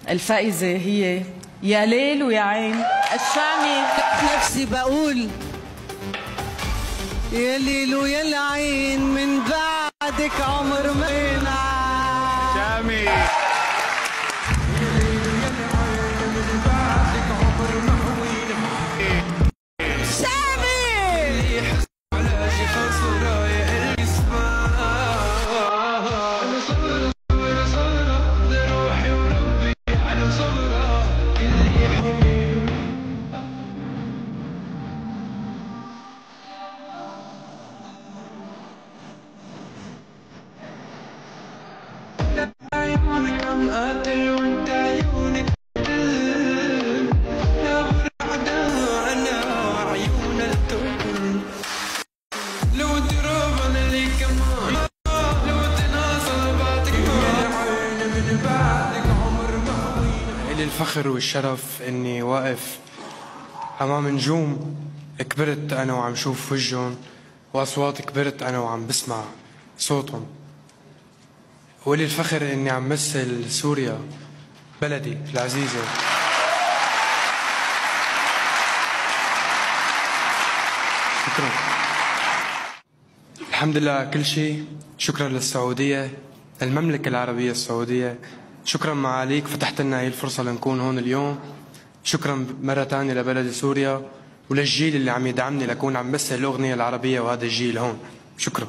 الفائزة هي يا ليل ويا عين الشامي. نفسي بقول يا ليل ويا العين من بعدك عمر ما ينعاد. شامي الفخر والشرف اني واقف امام نجوم كبرت انا وعم شوف وجهن، واصوات كبرت انا وعم بسمع صوتهم. ولي الفخر اني عم مثل سوريا بلدي العزيزه. شكرا. الحمد لله على كل شيء. شكرا للسعوديه، المملكه العربيه السعوديه. شكرا معاليك، فتحت لنا هي الفرصة لنكون هون اليوم. شكرا مرة ثانية لبلد سوريا وللجيل اللي عم يدعمني لكون عم مثل الأغنية العربية وهذا الجيل هون. شكرا.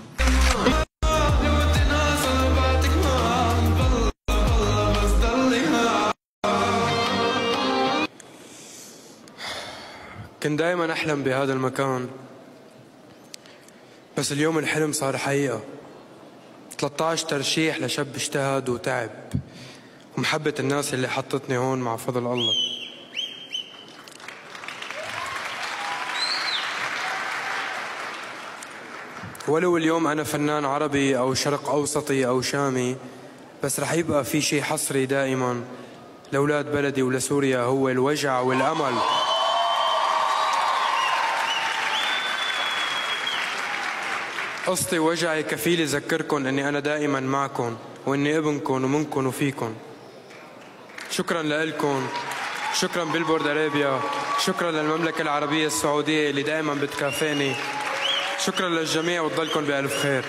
كنت دائما أحلم بهذا المكان، بس اليوم الحلم صار حقيقة. 13 ترشيح لشاب اجتهد وتعب، ومحبة الناس اللي حطتني هون مع فضل الله. ولو اليوم أنا فنان عربي أو شرق أوسطي أو شامي، بس رح يبقى في شيء حصري دائما لأولاد بلدي ولسوريا، هو الوجع والأمل. قصتي وجعي كفيل يذكركن أني أنا دائما معكم، وأني ابنكم ومنكم وفيكم. شكرا لكم، شكرا بيلبورد أرابيا، شكرا للمملكة العربية السعودية اللي دائما بتكافئني. شكرا للجميع وتضلكم بألف خير.